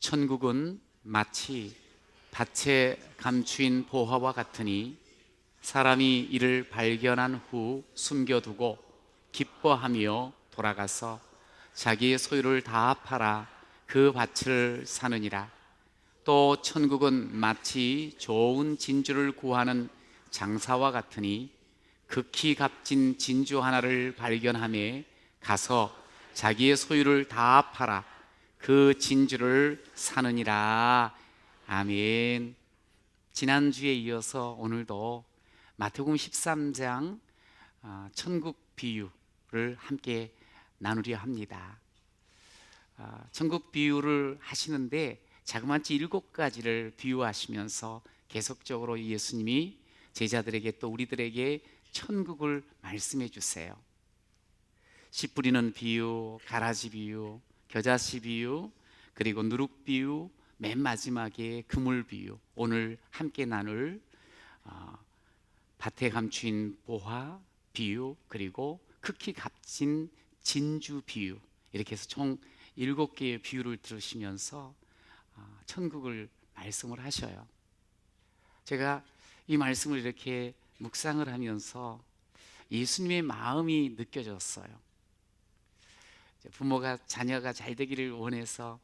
천국은 마치 밭에 감추인 보화와 같으니 사람이 이를 발견한 후 숨겨두고 기뻐하며 돌아가서 자기의 소유를 다 팔아 그 밭을 사느니라. 또 천국은 마치 좋은 진주를 구하는 장사와 같으니 극히 값진 진주 하나를 발견하며 가서 자기의 소유를 다 팔아 그 진주를 사느니라. 아멘. 지난주에 이어서 오늘도 마태복음 13장 천국 비유를 함께 나누려 합니다. 천국 비유를 하시는데 자그마치 7가지를 비유하시면서 계속적으로 예수님이 제자들에게 또 우리들에게 천국을 말씀해 주세요. 씨 뿌리는 비유, 가라지 비유, 겨자씨 비유, 그리고 누룩 비유, 맨 마지막에 그물 비유, 오늘 함께 나눌 밭에 감추인 보화 비유, 그리고 극히 값진 진주 비유, 이렇게 해서 총 7개의 비유를 들으시면서 천국을 말씀을 하셔요. 제가 이 말씀을 이렇게 묵상을 하면서 예수님의 마음이 느껴졌어요. 부모가 자녀가 잘 되기를 원해서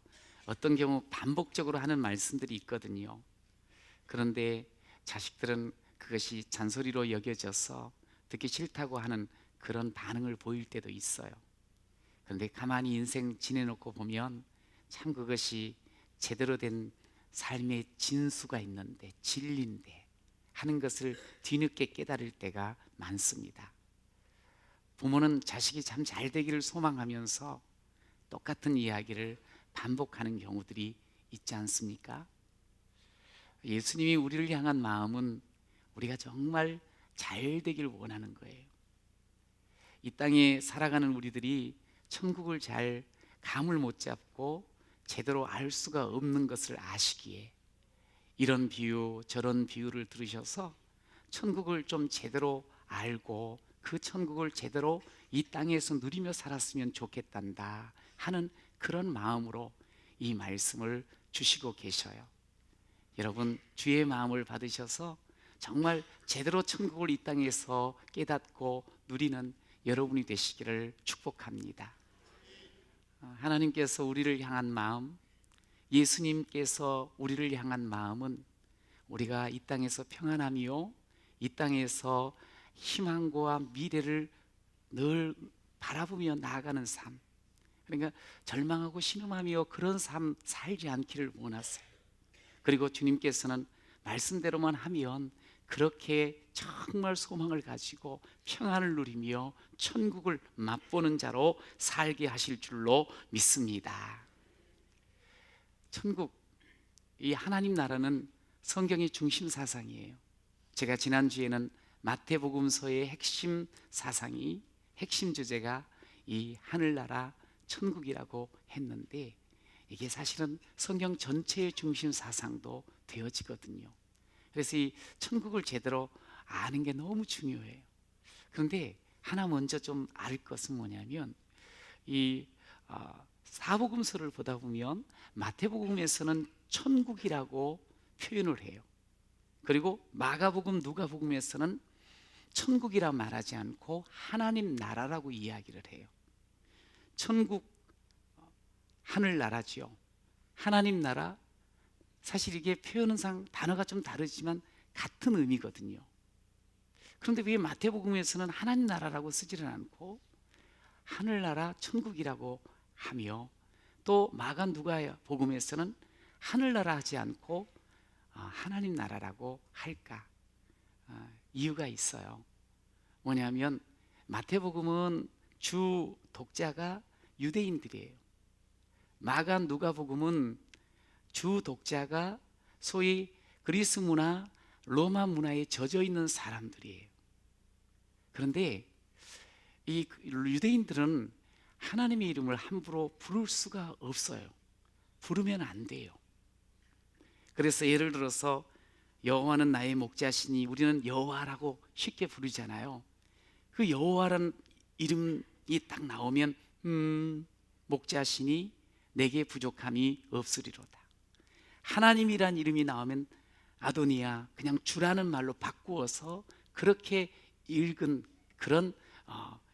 어떤 경우 반복적으로 하는 말씀들이 있거든요. 그런데 자식들은 그것이 잔소리로 여겨져서 듣기 싫다고 하는 그런 반응을 보일 때도 있어요. 그런데 가만히 인생 지내놓고 보면 참 그것이 제대로 된 삶의 진수가 있는데, 진리인데 하는 것을 뒤늦게 깨달을 때가 많습니다. 부모는 자식이 참 잘 되기를 소망하면서 똑같은 이야기를 반복하는 경우들이 있지 않습니까? 예수님이 우리를 향한 마음은 우리가 정말 잘 되기를 원하는 거예요. 이 땅에 살아가는 우리들이 천국을 잘 감을 못 잡고 제대로 알 수가 없는 것을 아시기에 이런 비유 저런 비유를 들으셔서 천국을 좀 제대로 알고 그 천국을 제대로 이 땅에서 누리며 살았으면 좋겠단다 하는 그런 마음으로 이 말씀을 주시고 계셔요. 여러분, 주의 마음을 받으셔서 정말 제대로 천국을 이 땅에서 깨닫고 누리는 여러분이 되시기를 축복합니다. 하나님께서 우리를 향한 마음, 예수님께서 우리를 향한 마음은 우리가 이 땅에서 평안하며 이 땅에서 희망과 미래를 늘 바라보며 나아가는 삶, 그러니까 절망하고 신음하며 그런 삶 살지 않기를 원하세요. 그리고 주님께서는 말씀대로만 하면 그렇게 정말 소망을 가지고 평안을 누리며 천국을 맛보는 자로 살게 하실 줄로 믿습니다. 천국, 이 하나님 나라는 성경의 중심 사상이에요. 제가 지난주에는 마태복음서의 핵심 사상이, 핵심 주제가 이 하늘나라 천국이라고 했는데 이게 사실은 성경 전체의 중심 사상도 되어지거든요. 그래서 이 천국을 제대로 아는 게 너무 중요해요. 그런데 하나 먼저 좀 알 것은 뭐냐면 이 사복음서를 보다 보면 마태복음에서는 천국이라고 표현을 해요. 그리고 마가복음, 누가복음에서는 천국이라 말하지 않고 하나님 나라라고 이야기를 해요. 천국, 하늘나라지요. 하나님 나라, 사실 이게 표현상 단어가 좀 다르지만 같은 의미거든요. 그런데 왜 마태복음에서는 하나님 나라라고 쓰지는 않고 하늘나라 천국이라고 하며 또 마가 누가복음에서는 하늘나라 하지 않고 하나님 나라라고 할까? 이유가 있어요. 뭐냐면 마태복음은 주 독자가 유대인들이에요. 마가 누가복음은 주 독자가 소위 그리스 문화, 로마 문화에 젖어 있는 사람들이에요. 그런데 이 유대인들은 하나님의 이름을 함부로 부를 수가 없어요. 부르면 안 돼요. 그래서 예를 들어서 여호와는 나의 목자시니 우리는 여호와라고 쉽게 부르잖아요. 그 여호와라는 이름이 딱 나오면 목자시니 내게 부족함이 없으리로다. 하나님이란 이름이 나오면 아도니아, 그냥 주라는 말로 바꾸어서 그렇게 읽은 그런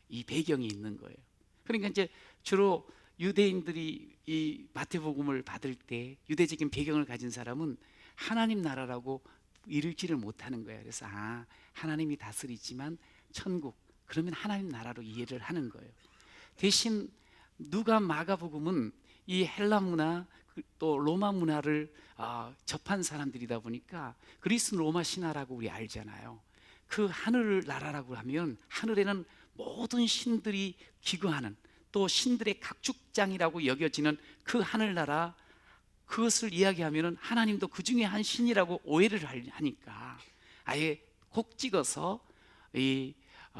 이 배경이 있는 거예요. 그러니까 이제 주로 유대인들이 이 마태복음을 받을 때 유대적인 배경을 가진 사람은 하나님 나라라고 읽지를 못하는 거예요. 그래서 하나님이 다스리지만 천국, 그러면 하나님 나라로 이해를 하는 거예요. 대신 누가 마가복음은 이 헬라 문화 또 로마 문화를 접한 사람들이다 보니까 그리스 로마 신화라고 우리 알잖아요. 그 하늘 나라라고 하면 하늘에는 모든 신들이 기거하는, 또 신들의 각축장이라고 여겨지는 그 하늘나라, 그것을 이야기하면 하나님도 그 중에 한 신이라고 오해를 하니까 아예 콕 찍어서 이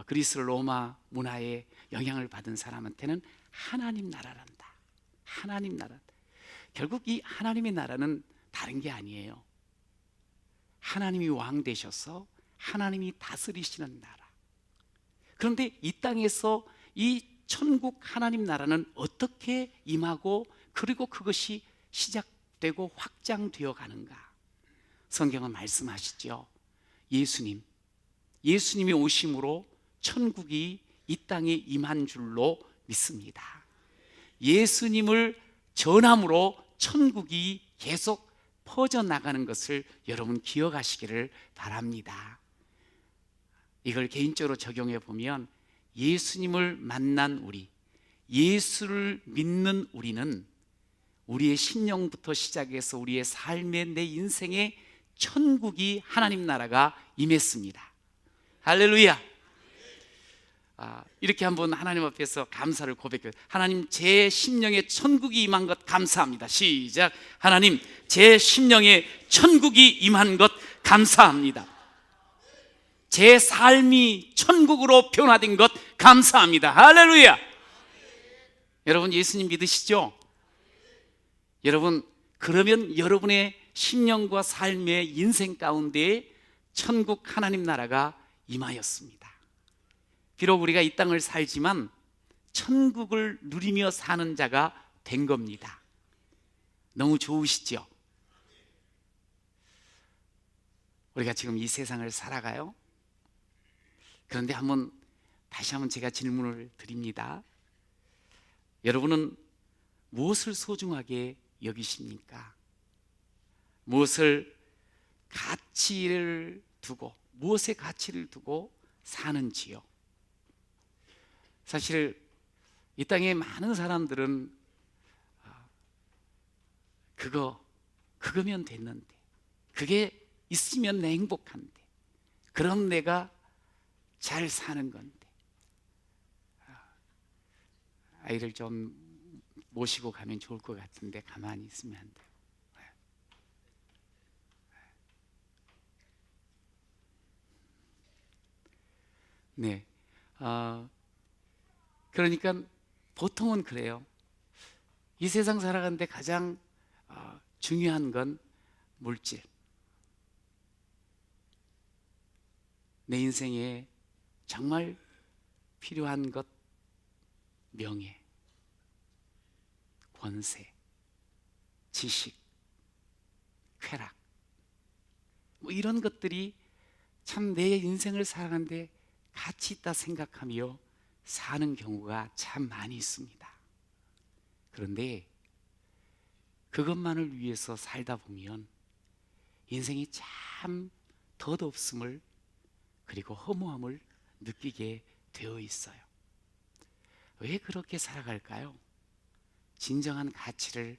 그리스 로마 문화에 영향을 받은 사람한테는 하나님 나라란다, 하나님 나라. 결국 이 하나님의 나라는 다른 게 아니에요. 하나님이 왕 되셔서 하나님이 다스리시는 나라. 그런데 이 땅에서 이 천국 하나님 나라는 어떻게 임하고 그리고 그것이 시작되고 확장되어 가는가? 성경은 말씀하시죠. 예수님이 오심으로 천국이 이 땅에 임한 줄로 믿습니다. 예수님을 전함으로 천국이 계속 퍼져나가는 것을 여러분 기억하시기를 바랍니다. 이걸 개인적으로 적용해 보면 예수님을 만난 우리, 예수를 믿는 우리는 우리의 심령부터 시작해서 우리의 삶의, 내 인생의 천국이 하나님 나라가 임했습니다. 할렐루야. 이렇게 한번 하나님 앞에서 감사를 고백해요. 하나님, 제 심령에 천국이 임한 것 감사합니다. 시작. 하나님, 제 심령에 천국이 임한 것 감사합니다. 제 삶이 천국으로 변화된 것 감사합니다. 할렐루야. 여러분 예수님 믿으시죠? 여러분, 그러면 여러분의 심령과 삶의 인생 가운데 천국 하나님 나라가 임하였습니다. 비록 우리가 이 땅을 살지만 천국을 누리며 사는 자가 된 겁니다. 너무 좋으시죠? 우리가 지금 이 세상을 살아가요. 그런데 다시 한번 제가 질문을 드립니다. 여러분은 무엇을 소중하게 여기십니까? 무엇의 가치를 두고 사는지요? 사실 이 땅에 많은 사람들은 그거면 됐는데, 그게 있으면 내 행복한데, 그럼 내가 잘 사는 건데. 아이를 좀 모시고 가면 좋을 것 같은데 가만히 있으면 안 돼요. 네, 그러니까 보통은 그래요. 이 세상 살아가는데 가장 중요한 건 물질, 내 인생에 정말 필요한 것, 명예, 권세, 지식, 쾌락, 이런 것들이 참 내 인생을 살아가는데 가치 있다 생각하며 사는 경우가 참 많이 있습니다. 그런데 그것만을 위해서 살다 보면 인생이 참 덧없음을, 그리고 허무함을 느끼게 되어 있어요. 왜 그렇게 살아갈까요? 진정한 가치를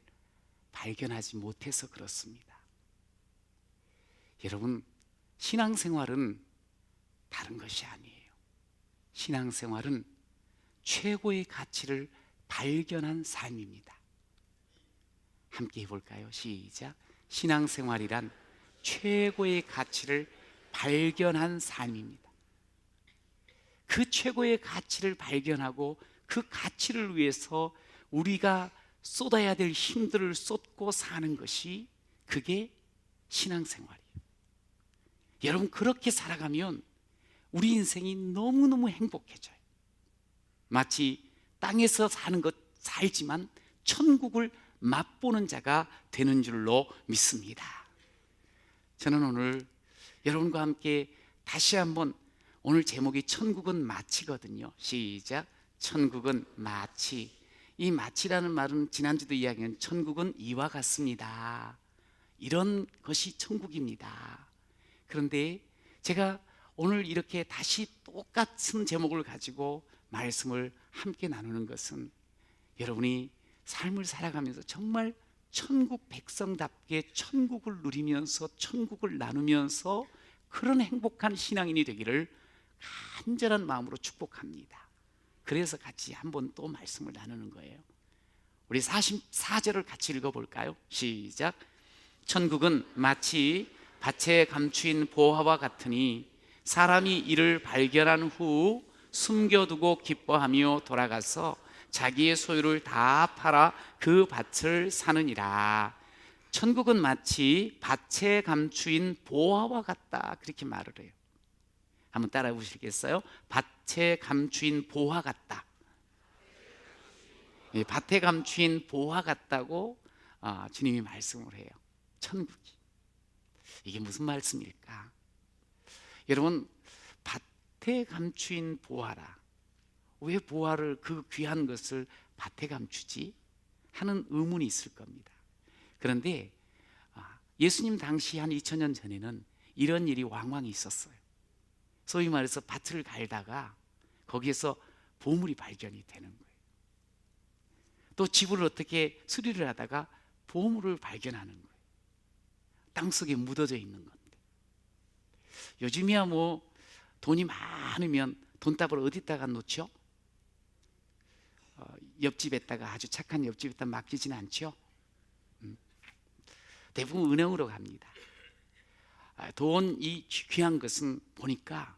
발견하지 못해서 그렇습니다. 여러분, 신앙생활은 다른 것이 아니에요. 신앙생활은 최고의 가치를 발견한 삶입니다. 함께 해볼까요? 시작. 신앙생활이란 최고의 가치를 발견한 삶입니다. 그 최고의 가치를 발견하고 그 가치를 위해서 우리가 쏟아야 될 힘들을 쏟고 사는 것이, 그게 신앙생활이에요. 여러분, 그렇게 살아가면 우리 인생이 너무너무 행복해져요. 마치 땅에서 사는 것 살지만 천국을 맛보는 자가 되는 줄로 믿습니다. 저는 오늘 여러분과 함께 다시 한번, 오늘 제목이 천국은 마치거든요. 시작. 천국은 마치. 이 마치라는 말은 지난주도 이야기한 천국은 이와 같습니다. 이런 것이 천국입니다. 그런데 제가 오늘 이렇게 다시 똑같은 제목을 가지고 말씀을 함께 나누는 것은, 여러분이 삶을 살아가면서 정말 천국 백성답게 천국을 누리면서 천국을 나누면서 그런 행복한 신앙인이 되기를 간절한 마음으로 축복합니다. 그래서 같이 한번 또 말씀을 나누는 거예요. 우리 44절을 같이 읽어볼까요? 시작. 천국은 마치 밭에 감추인 보화와 같으니 사람이 이를 발견한 후 숨겨두고 기뻐하며 돌아가서 자기의 소유를 다 팔아 그 밭을 사느니라. 천국은 마치 밭에 감추인 보화와 같다, 그렇게 말을 해요. 한번 따라해 보시겠어요? 밭에 감추인 보화 같다. 밭에 감추인 보화 같다고 주님이 말씀을 해요. 천국이. 이게 무슨 말씀일까? 여러분, 밭에 감추인 보화라. 왜 보화를, 그 귀한 것을 밭에 감추지? 하는 의문이 있을 겁니다. 그런데 예수님 당시 한 2000년 전에는 이런 일이 왕왕 있었어요. 소위 말해서 밭을 갈다가 거기에서 보물이 발견이 되는 거예요. 또 집을 어떻게 수리를 하다가 보물을 발견하는 거예요. 땅속에 묻어져 있는 건데. 요즘이야 뭐 돈이 많으면 돈답을 어디다가 놓죠? 옆집에다가, 아주 착한 옆집에다 맡기지는 않죠. 대부분 은행으로 갑니다. 돈, 이 귀한 것은 보니까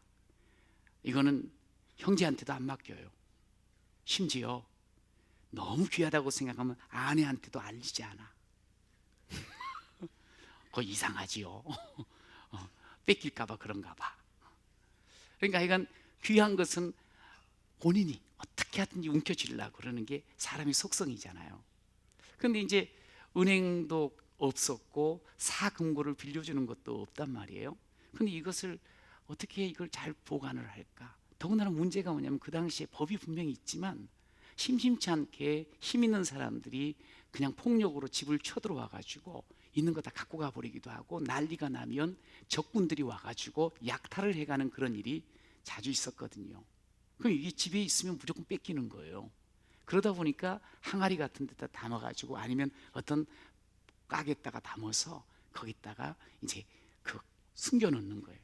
이거는 형제한테도 안 맡겨요. 심지어 너무 귀하다고 생각하면 아내한테도 알리지 않아. 그거 이상하지요. 뺏길까봐 그런가 봐. 그러니까 이건 귀한 것은 본인이 어떻게 하든지 움켜쥐려고 그러는 게 사람의 속성이잖아요. 그런데 이제 은행도 없었고 사금고를 빌려주는 것도 없단 말이에요. 그런데 이것을 어떻게 이걸 잘 보관을 할까? 더군다나 문제가 뭐냐면 그 당시에 법이 분명히 있지만 심심치 않게 힘 있는 사람들이 그냥 폭력으로 집을 쳐들어와 가지고 있는 거 다 갖고 가버리기도 하고, 난리가 나면 적군들이 와가지고 약탈을 해가는 그런 일이 자주 있었거든요. 그럼 이게 집에 있으면 무조건 뺏기는 거예요. 그러다 보니까 항아리 같은 데다 담아가지고, 아니면 어떤 가게에다가 담아서 거기다가 이제 그 숨겨놓는 거예요.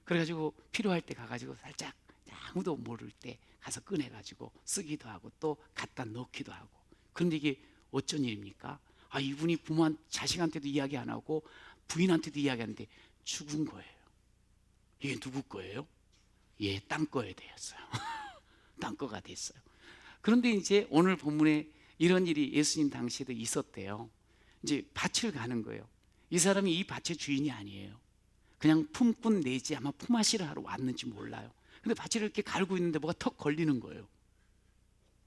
그래가지고 필요할 때 가가지고 살짝 아무도 모를 때 가서 꺼내가지고 쓰기도 하고 또 갖다 넣기도 하고. 그런데 이게 어쩐 일입니까? 이분이 자식한테도 이야기 안 하고 부인한테도 이야기 안 하는데 죽은 거예요. 이게 누구 거예요? 땅 거에 되었어요. 땅 거가 됐어요. 그런데 이제 오늘 본문에 이런 일이 예수님 당시에도 있었대요. 이제 밭을 가는 거예요. 이 사람이 이 밭의 주인이 아니에요. 그냥 품꾼 내지 아마 품앗이를 하러 왔는지 몰라요. 근데 밭을 이렇게 갈고 있는데 뭐가 턱 걸리는 거예요.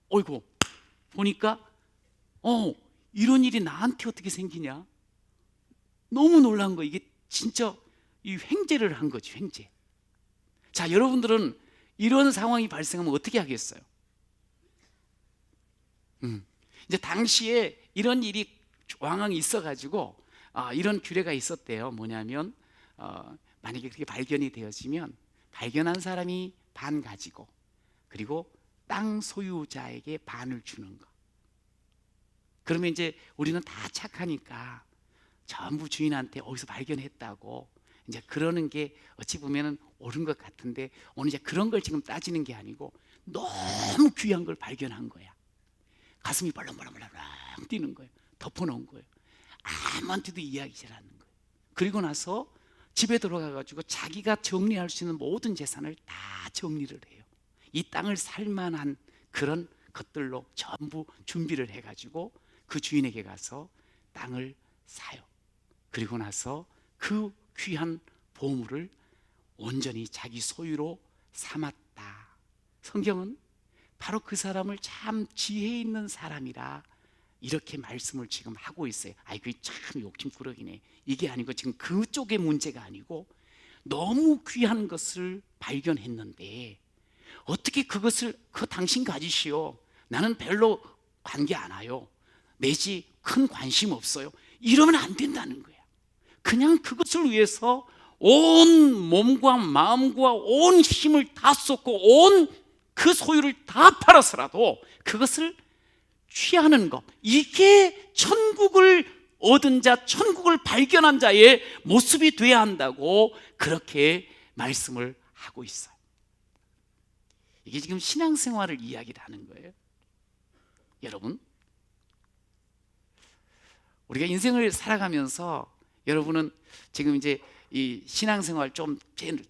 어이구, 보니까 이런 일이 나한테 어떻게 생기냐? 너무 놀란 거. 이게 진짜 이 횡재를 한 거지, 횡재. 자, 여러분들은 이런 상황이 발생하면 어떻게 하겠어요? 이제 당시에 이런 일이 왕왕 있어가지고 이런 규례가 있었대요. 뭐냐면 만약에 그렇게 발견이 되었으면 발견한 사람이 반 가지고, 그리고 땅 소유자에게 반을 주는 거. 그러면 이제 우리는 다 착하니까 전부 주인한테 어디서 발견했다고 이제 그러는 게 어찌 보면은 옳은 것 같은데, 오늘 이제 그런 걸 지금 따지는 게 아니고 너무 귀한 걸 발견한 거야. 가슴이 벌렁벌렁벌렁 뛰는 거예요. 덮어놓은 거예요. 아무한테도 이야기질 않는 거예요. 그리고 나서 집에 들어가가지고 자기가 정리할 수 있는 모든 재산을 다 정리를 해요. 이 땅을 살만한 그런 것들로 전부 준비를 해가지고 그 주인에게 가서 땅을 사요. 그리고 나서 그 귀한 보물을 온전히 자기 소유로 삼았다. 성경은 바로 그 사람을 참 지혜 있는 사람이라 이렇게 말씀을 지금 하고 있어요. 아이고 참 욕심꾸러기네. 이게 아니고 지금 그쪽의 문제가 아니고 너무 귀한 것을 발견했는데 어떻게 그것을 당신 가지시오. 나는 별로 관계 안 와요. 내지 큰 관심 없어요. 이러면 안 된다는 거야. 그냥 그것을 위해서 온 몸과 마음과 온 힘을 다 쏟고 온 그 소유를 다 팔아서라도 그것을 취하는 것, 이게 천국을 얻은 자, 천국을 발견한 자의 모습이 돼야 한다고 그렇게 말씀을 하고 있어요. 이게 지금 신앙생활을 이야기를 하는 거예요. 여러분, 우리가 인생을 살아가면서 여러분은 지금 이제 이 신앙생활 좀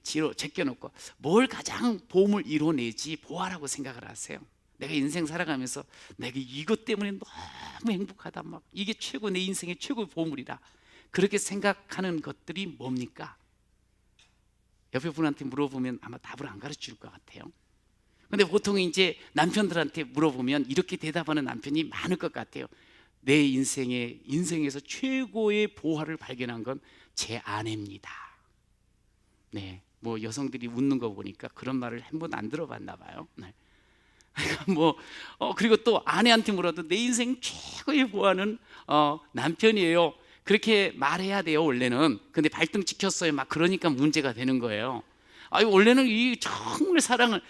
뒤로 제껴놓고 뭘 가장 보험을 이뤄내지 보아라고 생각을 하세요. 내가 인생 살아가면서 내가 이것 때문에 너무 행복하다, 막 이게 최고, 내 인생의 최고의 보물이다, 그렇게 생각하는 것들이 뭡니까? 옆에 분한테 물어보면 아마 답을 안 가르쳐 줄 것 같아요. 근데 보통 이제 남편들한테 물어보면 이렇게 대답하는 남편이 많을 것 같아요. 내 인생에서 최고의 보화를 발견한 건 제 아내입니다. 네, 뭐 여성들이 웃는 거 보니까 그런 말을 한 번 안 들어봤나 봐요. 네. 그리고 또 아내한테 물어도 내 인생 최고의 보화는 남편이에요. 그렇게 말해야 돼요 원래는. 근데 발등 찍혔어요 막 그러니까 문제가 되는 거예요. 원래는 이 정말 사랑을,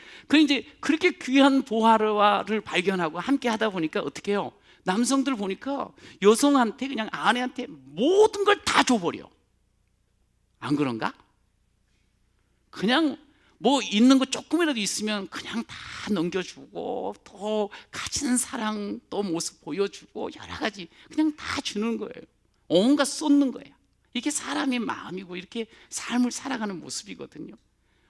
이제 그렇게 귀한 보화를 발견하고 함께 하다 보니까 어떻게 해요? 남성들 보니까 여성한테 그냥 아내한테 모든 걸 다 줘버려. 안 그런가? 그냥 뭐 있는 거 조금이라도 있으면 그냥 다 넘겨주고, 또 가진 사랑 또 모습 보여주고, 여러 가지 그냥 다 주는 거예요. 온갖 쏟는 거야. 이게 사람의 마음이고 이렇게 삶을 살아가는 모습이거든요.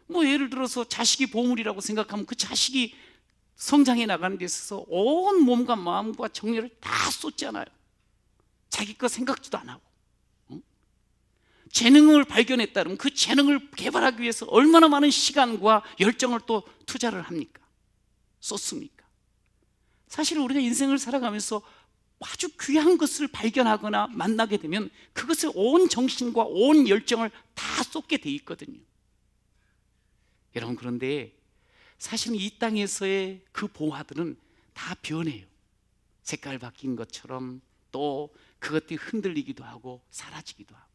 뭐 예를 들어서 자식이 보물이라고 생각하면 그 자식이 성장해 나가는 데 있어서 온 몸과 마음과 정열을 다 쏟잖아요. 자기 거 생각지도 안 하고. 재능을 발견했다면 그 재능을 개발하기 위해서 얼마나 많은 시간과 열정을 또 투자를 합니까? 쏟습니까? 사실 우리가 인생을 살아가면서 아주 귀한 것을 발견하거나 만나게 되면 그것을 온 정신과 온 열정을 다 쏟게 돼 있거든요. 여러분, 그런데 사실은 이 땅에서의 그 보화들은 다 변해요. 색깔 바뀐 것처럼 또 그것들이 흔들리기도 하고 사라지기도 하고.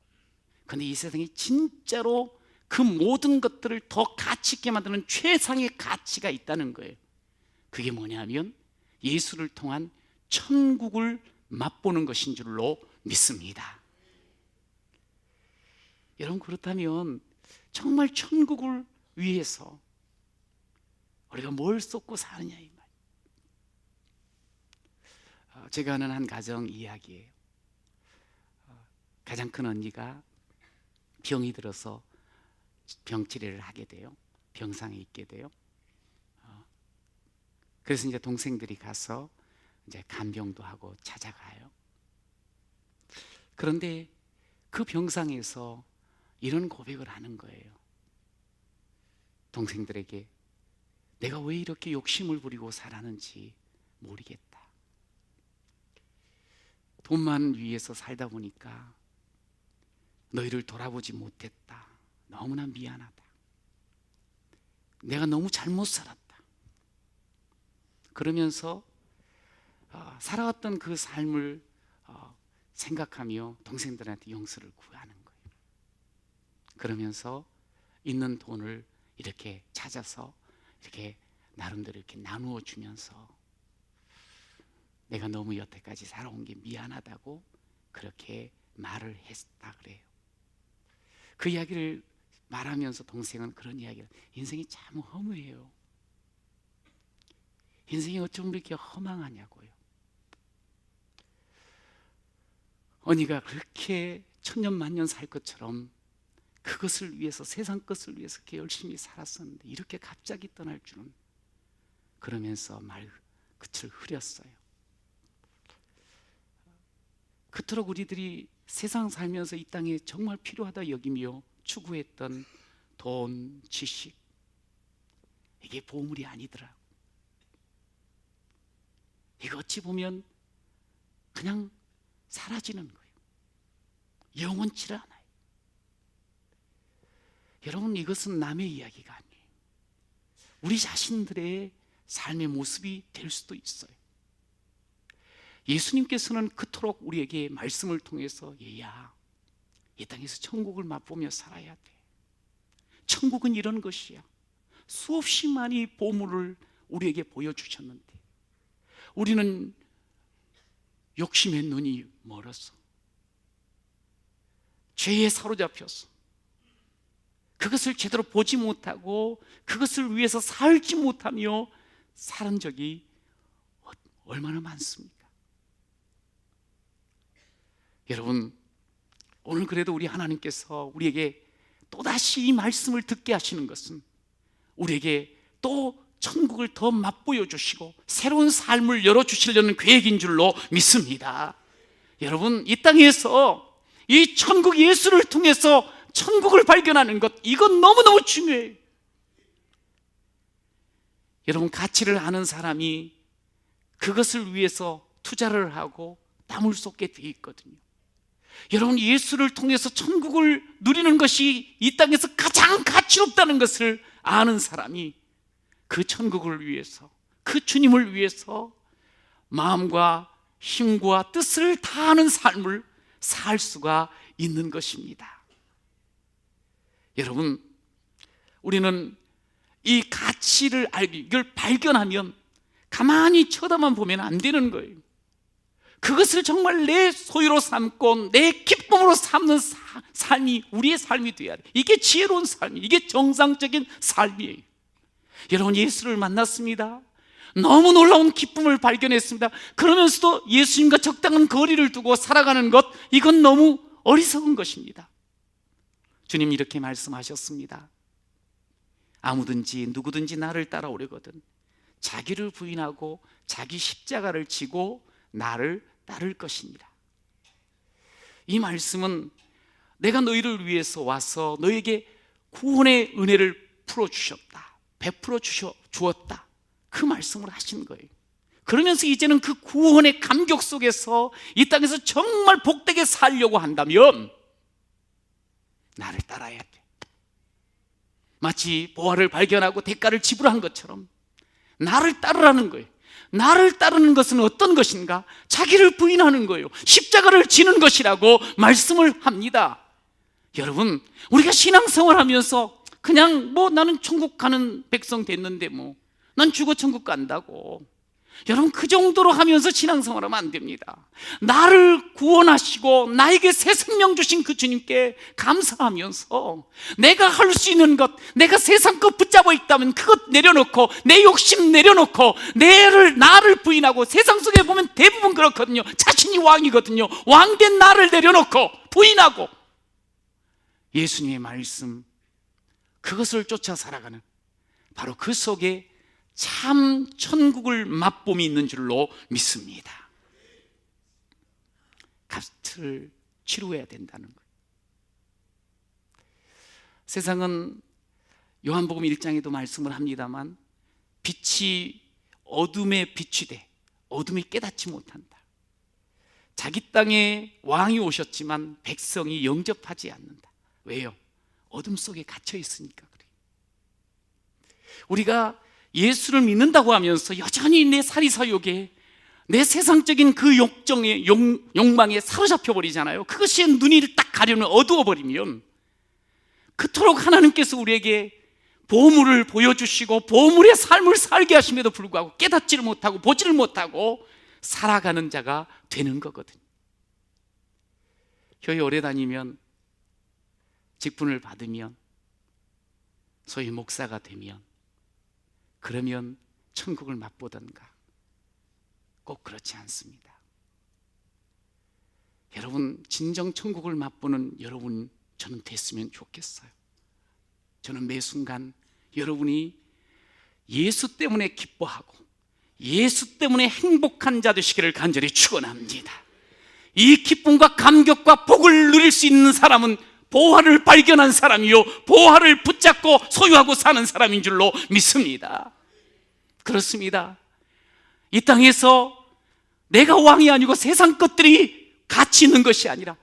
그런데 이 세상에 진짜로 그 모든 것들을 더 가치 있게 만드는 최상의 가치가 있다는 거예요. 그게 뭐냐면 예수를 통한 천국을 맛보는 것인 줄로 믿습니다. 여러분, 그렇다면 정말 천국을 위해서 우리가 뭘 쏟고 사느냐, 이 말. 제가 아는 한 가정 이야기예요. 가장 큰 언니가 병이 들어서 병치레를 하게 돼요. 병상에 있게 돼요. 그래서 이제 동생들이 가서 이제 간병도 하고 찾아가요. 그런데 그 병상에서 이런 고백을 하는 거예요. 동생들에게 내가 왜 이렇게 욕심을 부리고 살았는지 모르겠다. 돈만 위해서 살다 보니까 너희를 돌아보지 못했다. 너무나 미안하다. 내가 너무 잘못 살았다. 그러면서 살아왔던 그 삶을 생각하며 동생들한테 용서를 구하는 거예요. 그러면서 있는 돈을 이렇게 찾아서 이렇게 나름대로 이렇게 나누어 주면서 내가 너무 여태까지 살아온 게 미안하다고 그렇게 말을 했다 그래요. 그 이야기를 말하면서 동생은 그런 이야기를, 인생이 참 허무해요. 인생이 어쩜 이렇게 허망하냐고요. 언니가 그렇게 천년만년 살 것처럼 그것을 위해서, 세상 것을 위해서 그렇게 열심히 살았었는데 이렇게 갑자기 떠날 줄은, 그러면서 끝을 흐렸어요. 그토록 우리들이 세상 살면서 이 땅에 정말 필요하다 여기며 추구했던 돈, 지식, 이게 보물이 아니더라고. 이거 어찌 보면 그냥 사라지는 거예요. 영원치를 않아요. 여러분, 이것은 남의 이야기가 아니에요. 우리 자신들의 삶의 모습이 될 수도 있어요. 예수님께서는 그토록 우리에게 말씀을 통해서 얘야, 이 땅에서 천국을 맛보며 살아야 돼. 천국은 이런 것이야. 수없이 많이 보물을 우리에게 보여주셨는데 우리는 욕심의 눈이 멀어서 죄에 사로잡혀서 그것을 제대로 보지 못하고 그것을 위해서 살지 못하며 살은 적이 얼마나 많습니까? 여러분, 오늘 그래도 우리 하나님께서 우리에게 또다시 이 말씀을 듣게 하시는 것은 우리에게 또 천국을 더 맛보여 주시고 새로운 삶을 열어주시려는 계획인 줄로 믿습니다. 여러분, 이 땅에서 이 천국 예수를 통해서 천국을 발견하는 것, 이건 너무너무 중요해요. 여러분, 가치를 아는 사람이 그것을 위해서 투자를 하고 땀을 쏟게 돼 있거든요. 여러분, 예수를 통해서 천국을 누리는 것이 이 땅에서 가장 가치롭다는 것을 아는 사람이 그 천국을 위해서, 그 주님을 위해서 마음과 힘과 뜻을 다하는 삶을 살 수가 있는 것입니다. 여러분, 우리는 이 가치를 알고 이걸 발견하면 가만히 쳐다만 보면 안 되는 거예요. 그것을 정말 내 소유로 삼고 내 기쁨으로 삼는 삶이 우리의 삶이 되어야 돼. 이게 지혜로운 삶이에요. 이게 정상적인 삶이에요. 여러분, 예수를 만났습니다. 너무 놀라운 기쁨을 발견했습니다. 그러면서도 예수님과 적당한 거리를 두고 살아가는 것, 이건 너무 어리석은 것입니다. 주님 이렇게 말씀하셨습니다. 아무든지 누구든지 나를 따라오려거든 자기를 부인하고 자기 십자가를 지고 나를 따를 것입니다. 이 말씀은 내가 너희를 위해서 와서 너에게 구원의 은혜를 풀어주셨다, 베풀어 주었다, 그 말씀을 하신 거예요. 그러면서 이제는 그 구원의 감격 속에서 이 땅에서 정말 복되게 살려고 한다면 나를 따라야 돼. 마치 보화를 발견하고 대가를 지불한 것처럼 나를 따르라는 거예요. 나를 따르는 것은 어떤 것인가? 자기를 부인하는 거예요. 십자가를 지는 것이라고 말씀을 합니다. 여러분, 우리가 신앙생활 하면서 그냥 나는 천국 가는 백성 됐는데 난 죽어 천국 간다고, 여러분, 그 정도로 하면서 신앙생활하면 안 됩니다. 나를 구원하시고 나에게 새 생명 주신 그 주님께 감사하면서 내가 할 수 있는 것, 내가 세상 것 붙잡아 있다면 그것 내려놓고, 내 욕심 내려놓고, 나를 부인하고, 세상 속에 보면 대부분 그렇거든요. 자신이 왕이거든요. 왕된 나를 내려놓고 부인하고 예수님의 말씀, 그것을 쫓아 살아가는, 바로 그 속에 참 천국을 맛봄이 있는 줄로 믿습니다. 값을 치루해야 된다는 거예요. 세상은 요한복음 1장에도 말씀을 합니다만 빛이 어둠에 빛이 돼 어둠이 깨닫지 못한다. 자기 땅에 왕이 오셨지만 백성이 영접하지 않는다. 왜요? 어둠 속에 갇혀 있으니까 그래요. 우리가 예수를 믿는다고 하면서 여전히 내 사리사욕에, 내 세상적인 그 욕망에 사로잡혀 버리잖아요. 그것이 눈이 딱 가려면 어두워 버리면 그토록 하나님께서 우리에게 보물을 보여주시고 보물의 삶을 살게 하심에도 불구하고 깨닫지를 못하고 보지를 못하고 살아가는 자가 되는 거거든요. 교회 오래 다니면, 직분을 받으면, 소위 목사가 되면, 그러면 천국을 맛보던가? 꼭 그렇지 않습니다. 여러분, 진정 천국을 맛보는 여러분, 저는 됐으면 좋겠어요. 저는 매 순간 여러분이 예수 때문에 기뻐하고 예수 때문에 행복한 자 되시기를 간절히 축원합니다. 이 기쁨과 감격과 복을 누릴 수 있는 사람은 보화를 발견한 사람이요, 보화를 붙잡고 소유하고 사는 사람인 줄로 믿습니다. 그렇습니다. 이 땅에서 내가 왕이 아니고 세상 것들이 가치 있는 것이 아니라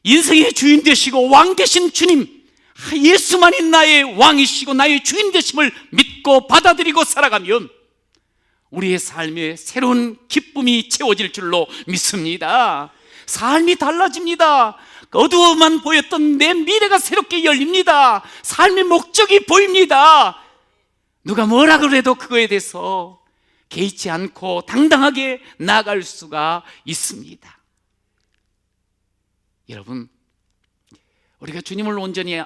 인생의 주인 되시고 왕 되신 주님, 예수만이 나의 왕이시고 나의 주인 되심을 믿고 받아들이고 살아가면 우리의 삶에 새로운 기쁨이 채워질 줄로 믿습니다. 삶이 달라집니다. 어두워만 보였던 내 미래가 새롭게 열립니다. 삶의 목적이 보입니다. 누가 뭐라 그래도 그거에 대해서 개의치 않고 당당하게 나아갈 수가 있습니다. 여러분, 우리가 주님을 온전히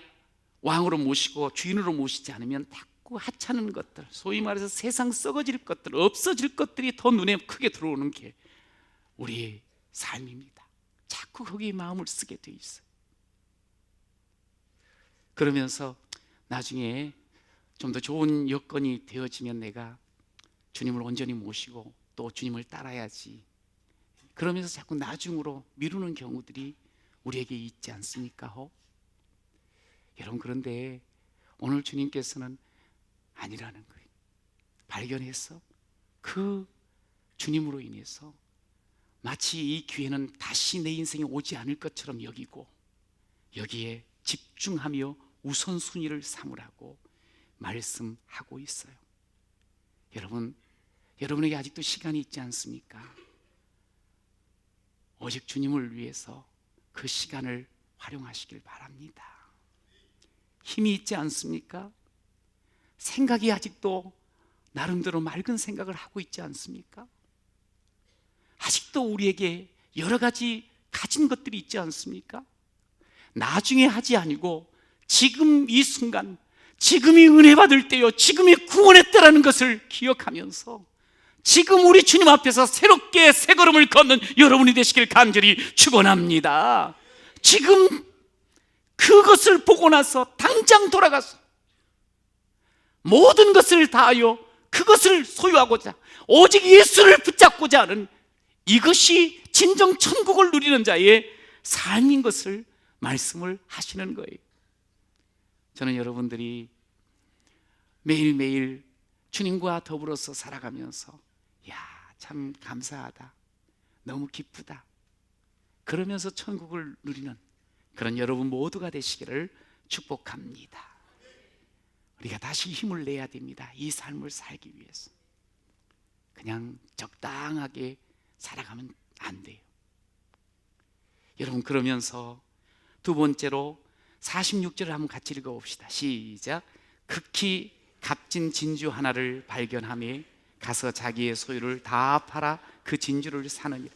왕으로 모시고 주인으로 모시지 않으면 자꾸 하찮은 것들, 소위 말해서 세상 썩어질 것들, 없어질 것들이 더 눈에 크게 들어오는 게 우리의 삶입니다. 자꾸 거기에 마음을 쓰게 돼 있어요. 그러면서 나중에 좀 더 좋은 여건이 되어지면 내가 주님을 온전히 모시고 또 주님을 따라야지, 그러면서 자꾸 나중으로 미루는 경우들이 우리에게 있지 않습니까? 여러분, 그런데 오늘 주님께서는 아니라는 거예요. 발견해서 그 주님으로 인해서 마치 이 기회는 다시 내 인생에 오지 않을 것처럼 여기고 여기에 집중하며 우선순위를 삼으라고 말씀하고 있어요. 여러분, 여러분에게 아직도 시간이 있지 않습니까? 오직 주님을 위해서 그 시간을 활용하시길 바랍니다. 힘이 있지 않습니까? 생각이 아직도 나름대로 맑은 생각을 하고 있지 않습니까? 아직도 우리에게 여러 가지 가진 것들이 있지 않습니까? 나중에 하지 아니고 지금 이 순간, 지금이 은혜 받을 때요, 지금이 구원의 때라는 것을 기억하면서 지금 우리 주님 앞에서 새롭게 새 걸음을 걷는 여러분이 되시길 간절히 축원합니다. 지금 그것을 보고 나서 당장 돌아가서 모든 것을 다하여 그것을 소유하고자 오직 예수를 붙잡고자 하는 이것이 진정 천국을 누리는 자의 삶인 것을 말씀을 하시는 거예요. 저는 여러분들이 매일매일 주님과 더불어서 살아가면서 참 감사하다, 너무 기쁘다, 그러면서 천국을 누리는 그런 여러분 모두가 되시기를 축복합니다. 우리가 다시 힘을 내야 됩니다. 이 삶을 살기 위해서 그냥 적당하게 살아가면 안 돼요. 여러분, 그러면서 두 번째로 46절을 한번 같이 읽어봅시다. 시작. 극히 값진 진주 하나를 발견하며 가서 자기의 소유를 다 팔아 그 진주를 사느니라.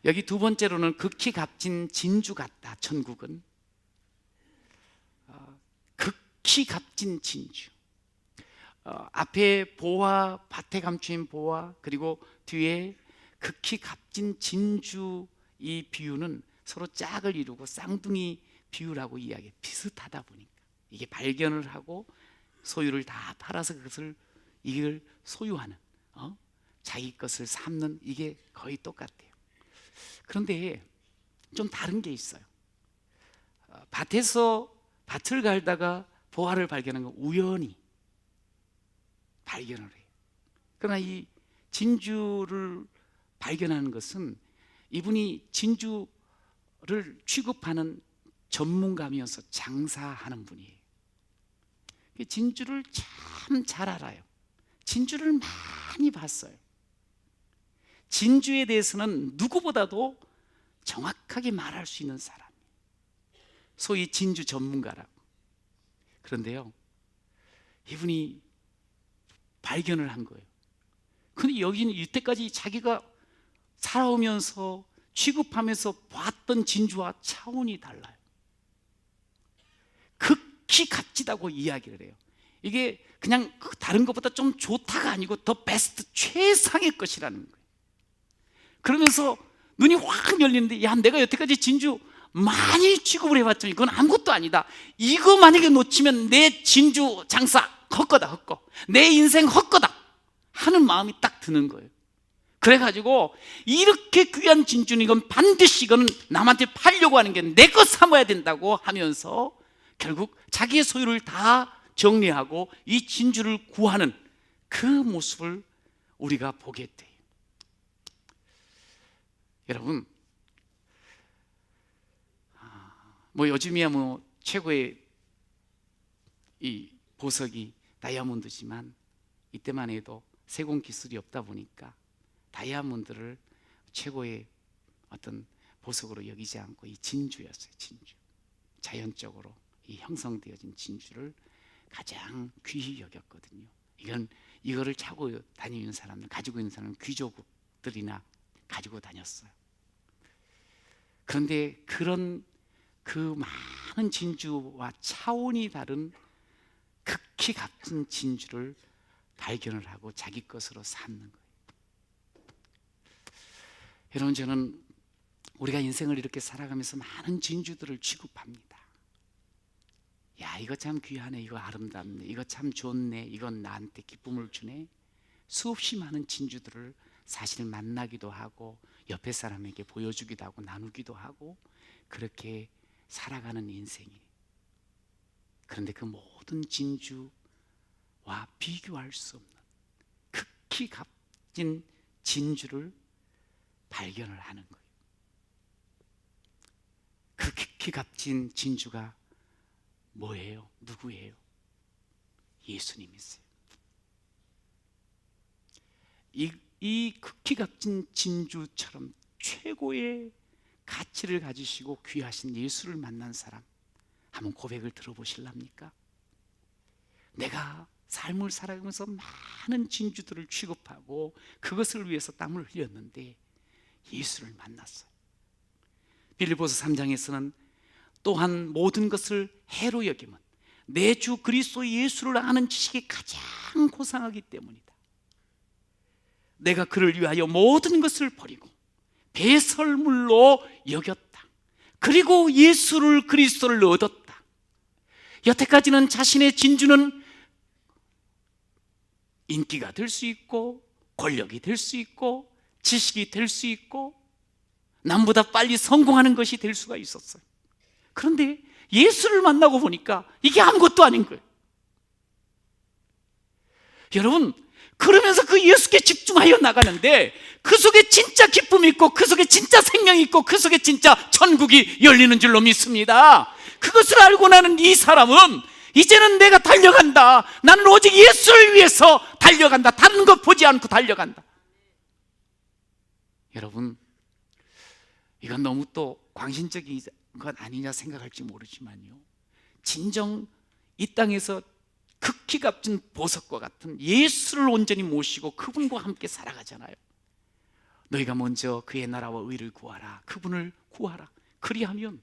여기 두 번째로는 극히 값진 진주 같다. 천국은 극히 값진 진주, 앞에 보화, 밭에 감추인 보화, 그리고 뒤에 극히 값진 진주, 이 비유는 서로 짝을 이루고 쌍둥이 비유라고 이야기해. 비슷하다 보니까 이게 발견을 하고 소유를 다 팔아서 그것을 이걸 소유하는, 자기 것을 삼는, 이게 거의 똑같아요. 그런데 좀 다른 게 있어요. 밭에서 밭을 갈다가 보화를 발견한 건 우연히 발견을 해요. 그러나 이 진주를 발견하는 것은 이분이 진주를 취급하는 전문가면서 장사하는 분이에요. 진주를 참 잘 알아요. 진주를 많이 봤어요. 진주에 대해서는 누구보다도 정확하게 말할 수 있는 사람, 소위 진주 전문가라고. 그런데요, 이분이 발견을 한 거예요. 근데 여기는 이때까지 자기가 살아오면서 취급하면서 봤던 진주와 차원이 달라요. 극히 값지다고 이야기를 해요. 이게 그냥 다른 것보다 좀 좋다가 아니고 더 베스트, 최상의 것이라는 거예요. 그러면서 눈이 확 열리는데, 내가 여태까지 진주 많이 취급을 해봤더니 이건 아무것도 아니다. 이거 만약에 놓치면 내 진주 장사 헛거다, 헛거. 내 인생 헛거다 하는 마음이 딱 드는 거예요. 그래가지고 이렇게 귀한 진주는 이건 반드시 이건 남한테 팔려고 하는 게 내 거 삼아야 된다고 하면서 결국 자기의 소유를 다 정리하고 이 진주를 구하는 그 모습을 우리가 보게 돼요. 여러분, 뭐 요즘이야 뭐 최고의 이 보석이 다이아몬드지만 이때만 해도 세공 기술이 없다 보니까 다이아몬드를 최고의 어떤 보석으로 여기지 않고 이 진주였어요. 진주. 자연적으로 이 형성되어진 진주를 가장 귀히 여겼거든요. 이거를 차고 다니는 사람들, 가지고 있는 사람은 귀족들이나 가지고 다녔어요. 그런데 그런 그 많은 진주와 차원이 다른 극히 값진 진주를 발견을 하고 자기 것으로 삼는 거예요. 여러분, 저는 우리가 인생을 이렇게 살아가면서 많은 진주들을 취급합니다. 야, 이거 참 귀하네, 이거 아름답네, 이거 참 좋네, 이건 나한테 기쁨을 주네. 수없이 많은 진주들을 사실 만나기도 하고 옆에 사람에게 보여주기도 하고 나누기도 하고 그렇게 살아가는 인생이. 그런데 그 모든 진주와 비교할 수 없는 극히 값진 진주를 발견을 하는 거예요. 그 극히 값진 진주가 뭐예요? 누구예요? 예수님이세요. 이 극히 값진 진주처럼 최고의 가치를 가지시고 귀하신 예수를 만난 사람, 한번 고백을 들어보실랍니까? 내가 삶을 살아가면서 많은 진주들을 취급하고 그것을 위해서 땀을 흘렸는데 예수를 만났어요. 빌립보서 3장에서는 또한 모든 것을 해로 여김은 내 주 그리스도 예수를 아는 지식이 가장 고상하기 때문이다. 내가 그를 위하여 모든 것을 버리고 배설물로 여겼다. 그리고 예수를 그리스도를 얻었다. 여태까지는 자신의 진주는 인기가 될 수 있고 권력이 될 수 있고 지식이 될 수 있고 남보다 빨리 성공하는 것이 될 수가 있었어요. 그런데 예수를 만나고 보니까 이게 아무것도 아닌 거예요. 여러분, 그러면서 그 예수께 집중하여 나가는데 그 속에 진짜 기쁨이 있고 그 속에 진짜 생명이 있고 그 속에 진짜 천국이 열리는 줄로 믿습니다. 그것을 알고 나는 이 사람은 이제는 내가 달려간다. 나는 오직 예수를 위해서 달려간다. 다른 것 보지 않고 달려간다. 여러분, 이건 너무 또 광신적인 것 아니냐 생각할지 모르지만요, 진정 이 땅에서 극히 값진 보석과 같은 예수를 온전히 모시고 그분과 함께 살아가잖아요. 너희가 먼저 그의 나라와 의를 구하라. 그분을 구하라. 그리하면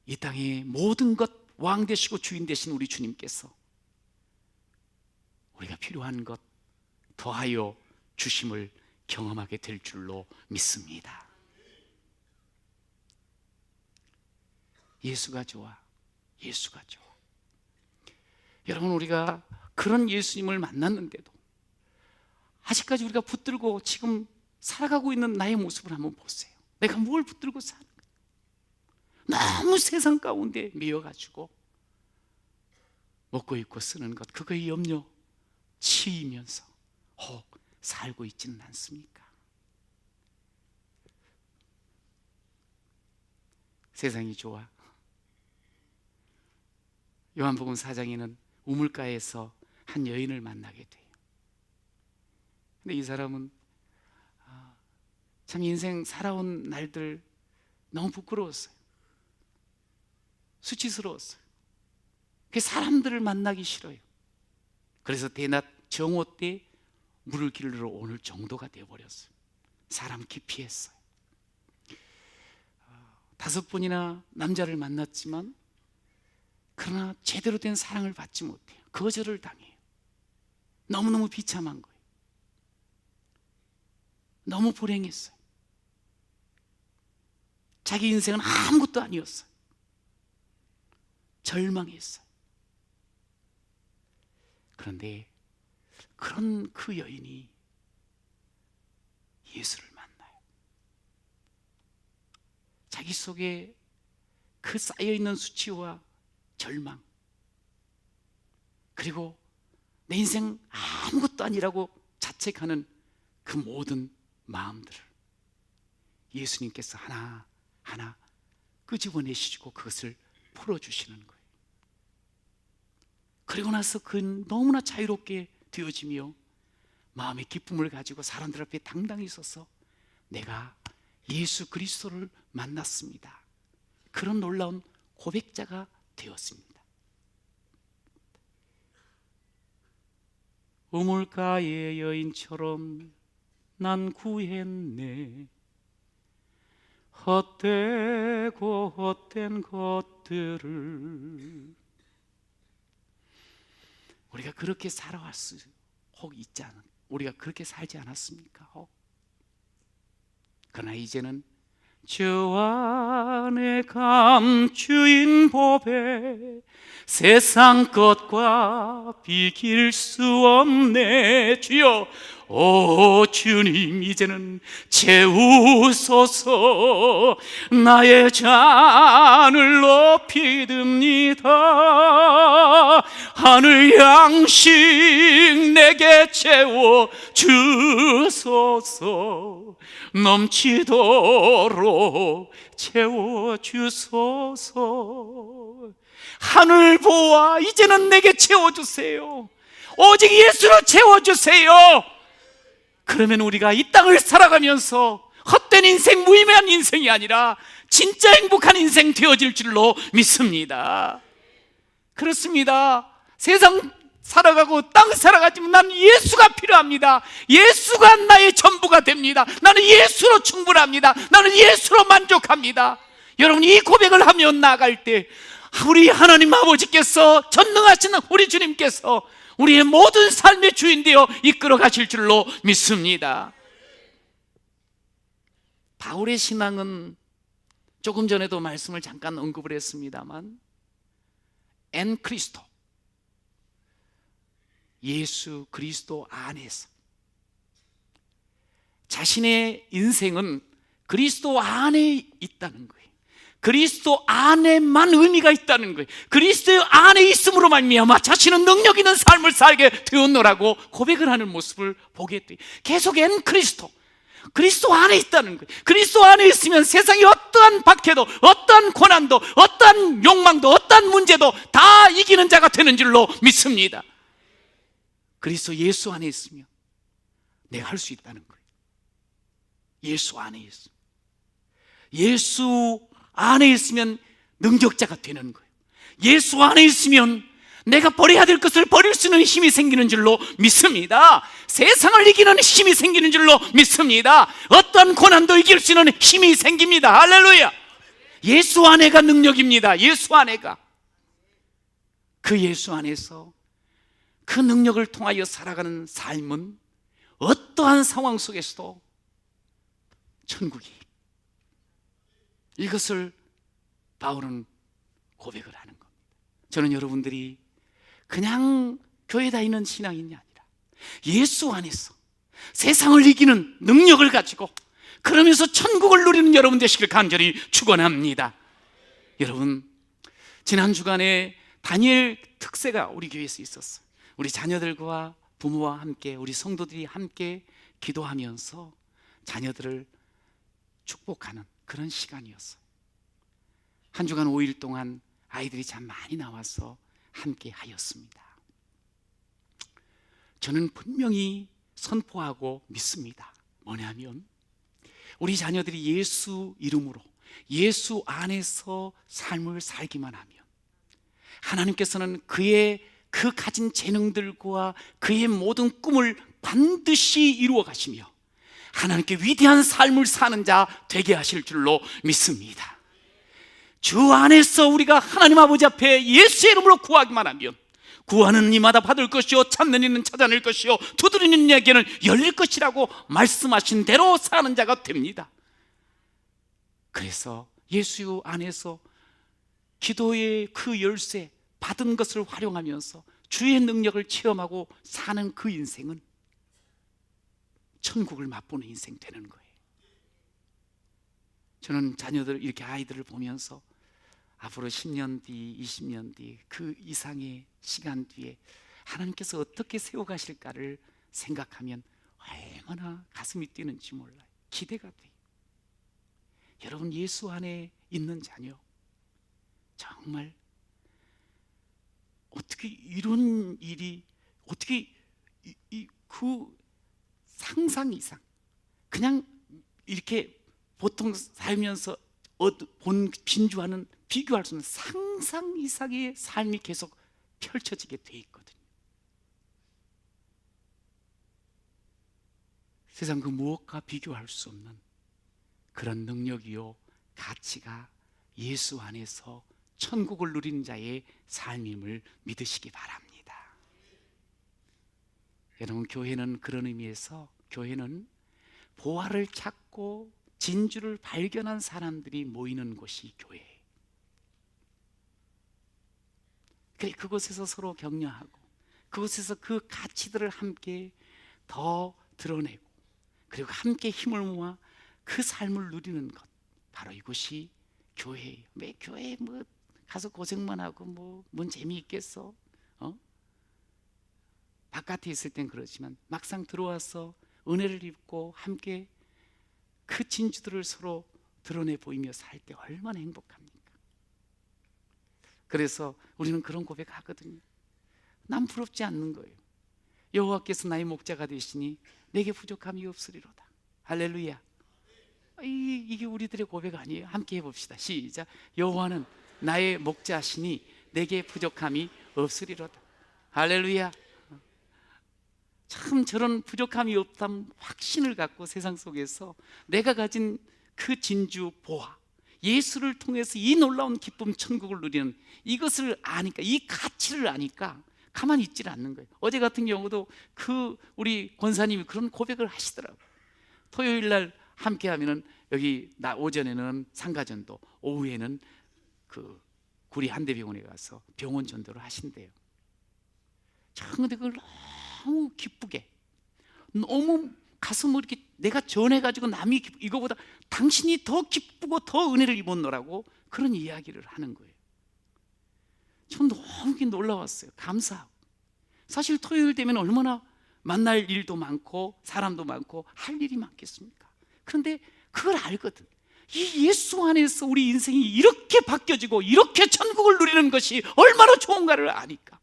이 땅의 모든 것 왕 되시고 주인 되신 우리 주님께서 우리가 필요한 것 더하여 주심을 경험하게 될 줄로 믿습니다. 예수가 좋아. 예수가 좋아. 여러분, 우리가 그런 예수님을 만났는데도 아직까지 우리가 붙들고 지금 살아가고 있는 나의 모습을 한번 보세요. 내가 뭘 붙들고 사는 거야? 너무 세상 가운데 매여가지고 먹고 입고 쓰는 것, 그거에 염려 치이면서 혹 살고 있지는 않습니까? 세상이 좋아. 요한복음 4장에는 우물가에서 한 여인을 만나게 돼요. 근데 이 사람은 참 인생 살아온 날들 너무 부끄러웠어요. 수치스러웠어요. 그 사람들을 만나기 싫어요. 그래서 대낮 정오 때 물을 길러 오는 정도가 되어버렸어요. 사람 기피했어요. 5번이나 남자를 만났지만 그러나 제대로 된 사랑을 받지 못해요. 거절을 당해요. 너무너무 비참한 거예요. 너무 불행했어요. 자기 인생은 아무것도 아니었어요. 절망했어요. 그런데 그런 그 여인이 예수를 만나요. 자기 속에 그 쌓여있는 수치와 절망, 그리고 내 인생 아무것도 아니라고 자책하는 그 모든 마음들을 예수님께서 하나하나 끄집어내시고 그것을 풀어주시는 거예요. 그리고 나서 그 너무나 자유롭게 되어지며 마음의 기쁨을 가지고 사람들 앞에 당당히 서서 내가 예수 그리스도를 만났습니다, 그런 놀라운 고백자가 되었습니다. 우물가의 여인처럼 난 구했네. 헛되고 헛된 것들을. 우리가 그렇게 살아왔을 혹 있지 않아? 우리가 그렇게 살지 않았습니까? 그러나 이제는 주 안에 감추인 법에 세상 것과 비길 수 없네. 주여, 오 주님, 이제는 채우소서. 나의 잔을 높이 듭니다. 하늘 양식 내게 채워 주소서. 넘치도록 채워 주소서. 하늘 보아 이제는 내게 채워주세요. 오직 예수로 채워주세요. 그러면 우리가 이 땅을 살아가면서 헛된 인생, 무의미한 인생이 아니라 진짜 행복한 인생 되어질 줄로 믿습니다. 그렇습니다. 세상 살아가고 땅 살아가지만 나는 예수가 필요합니다. 예수가 나의 전부가 됩니다. 나는 예수로 충분합니다. 나는 예수로 만족합니다. 여러분, 이 고백을 하며 나아갈 때 우리 하나님 아버지께서, 전능하신 우리 주님께서 우리의 모든 삶의 주인 되어 이끌어 가실 줄로 믿습니다. 바울의 신앙은 조금 전에도 말씀을 잠깐 언급을 했습니다만 엔 크리스토, 예수 그리스도 안에서, 자신의 인생은 그리스도 안에 있다는 거예요. 그리스도 안에만 의미가 있다는 거예요. 그리스도 안에 있음으로 말미암아 자신은 능력 있는 삶을 살게 되었노라고 고백을 하는 모습을 보게 돼요. 계속 엔 크리스토, 그리스도 안에 있다는 거예요. 그리스도 안에 있으면 세상의 어떠한 박해도, 어떠한 고난도, 어떠한 욕망도, 어떠한 문제도 다 이기는 자가 되는 줄로 믿습니다. 그리스도 예수 안에 있으면 내가 할 수 있다는 거예요. 예수 안에 있어. 예수 안에 있으면 능력자가 되는 거예요. 예수 안에 있으면 내가 버려야 될 것을 버릴 수 있는 힘이 생기는 줄로 믿습니다. 세상을 이기는 힘이 생기는 줄로 믿습니다. 어떤 고난도 이길 수 있는 힘이 생깁니다. 할렐루야. 예수 안에가 능력입니다. 예수 안에가. 그 예수 안에서 그 능력을 통하여 살아가는 삶은 어떠한 상황 속에서도 천국이, 이것을 바울은 고백을 하는 겁니다. 저는 여러분들이 그냥 교회 다니는 신앙인이 아니라 예수 안에서 세상을 이기는 능력을 가지고 그러면서 천국을 누리는 여러분 되시길 간절히 축원합니다. 여러분, 지난 주간에 다니엘 특세가 우리 교회에서 있었어요. 우리 자녀들과 부모와 함께, 우리 성도들이 함께 기도하면서 자녀들을 축복하는 그런 시간이었어요. 한 주간 5일 동안 아이들이 참 많이 나와서 함께 하였습니다. 저는 분명히 선포하고 믿습니다. 뭐냐면 우리 자녀들이 예수 이름으로, 예수 안에서 삶을 살기만 하면 하나님께서는 그의 그 가진 재능들과 그의 모든 꿈을 반드시 이루어 가시며 하나님께 위대한 삶을 사는 자 되게 하실 줄로 믿습니다. 주 안에서 우리가 하나님 아버지 앞에 예수의 이름으로 구하기만 하면 구하는 이마다 받을 것이요, 찾는 이는 찾아낼 것이요, 두드리는 이에게는 열릴 것이라고 말씀하신 대로 사는 자가 됩니다. 그래서 예수 안에서 기도의 그 열쇠 받은 것을 활용하면서 주의 능력을 체험하고 사는 그 인생은 천국을 맛보는 인생 되는 거예요. 저는 자녀들, 이렇게 아이들을 보면서 앞으로 10년 뒤, 20년 뒤, 그 이상의 시간 뒤에 하나님께서 어떻게 생각하면 얼마나 가슴이 뛰는지 몰라요. 기대가 돼요. 여러분 예수 안에 있는 자녀, 정말 어떻게 이런 일이 어떻게 그 상상 이상, 그냥 이렇게 보통 살면서 본 빈주와는 비교할 수 없는 상상 이상의 삶이 계속 펼쳐지게 돼 있거든요. 세상 그 무엇과 비교할 수 없는 그런 능력이요 가치가 예수 안에서 천국을 누리는 자의 삶임을 믿으시기 바랍니다. 여러분, 교회는 그런 의미에서 교회는 보화를 찾고 진주를 발견한 사람들이 모이는 곳이 교회예요. 그래, 그곳에서 서로 격려하고 그곳에서 그 가치들을 함께 더 드러내고 그리고 함께 힘을 모아 그 삶을 누리는 것, 바로 이곳이 교회예요. 왜 교회에 뭐 가서 고생만 하고 뭔 재미있겠어? 바깥에 있을 땐 그렇지만 막상 들어와서 은혜를 입고 함께 그 진주들을 서로 드러내 보이며 살 때 얼마나 행복합니까? 그래서 우리는 그런 고백하거든요. 난 부럽지 않는 거예요. 여호와께서 나의 목자가 되시니 내게 부족함이 없으리로다. 할렐루야. 이게 우리들의 고백 아니에요? 함께 해봅시다. 시작. 여호와는 나의 목자시니 내게 부족함이 없으리로다. 할렐루야. 참 저런 부족함이 없다는 확신을 갖고 세상 속에서 내가 가진 그 진주 보화, 예수를 통해서 이 놀라운 기쁨 천국을 누리는 이것을 아니까, 이 가치를 아니까 가만히 있질 않는 거예요. 어제 같은 경우도 그 우리 권사님이 그런 고백을 하시더라고요. 토요일 날 함께 하면은 여기 오전에는 상가전도, 오후에는 그 구리 한대병원에 가서 병원 전도를 하신대요. 참 근데 그걸 너무 기쁘게, 너무 가슴을 이렇게 내가 전해가지고 남이 이거보다 당신이 더 기쁘고 더 은혜를 입었노라고 그런 이야기를 하는 거예요. 전 너무 놀라웠어요. 감사하고. 사실 토요일 되면 얼마나 만날 일도 많고 사람도 많고 할 일이 많겠습니까? 그런데 그걸 알거든. 이 예수 안에서 우리 인생이 이렇게 바뀌어지고 이렇게 천국을 누리는 것이 얼마나 좋은가를 아니까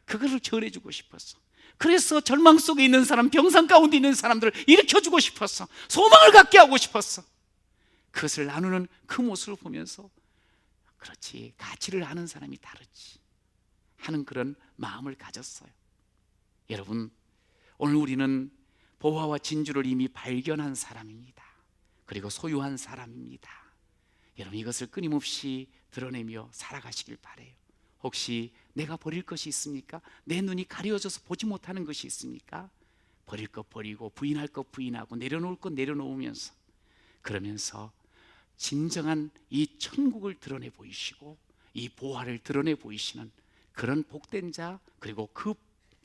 그거를 전해주고 싶었어. 그래서 절망 속에 있는 사람, 병상 가운데 있는 사람들을 일으켜주고 싶었어. 소망을 갖게 하고 싶었어. 그것을 나누는 그 모습을 보면서 그렇지, 가치를 아는 사람이 다르지 하는 그런 마음을 가졌어요. 여러분, 오늘 우리는 보화와 진주를 이미 발견한 사람입니다. 그리고 소유한 사람입니다. 여러분, 이것을 끊임없이 드러내며 살아가시길 바라요. 혹시 내가 버릴 것이 있습니까? 내 눈이 가려져서 보지 못하는 것이 있습니까? 버릴 것 버리고 부인할 것 부인하고 내려놓을 것 내려놓으면서, 그러면서 진정한 이 천국을 드러내 보이시고 이 보화를 드러내 보이시는 그런 복된 자, 그리고 그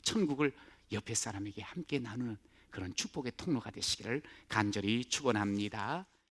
천국을 옆에 사람에게 함께 나누는 그런 축복의 통로가 되시기를 간절히 축원합니다.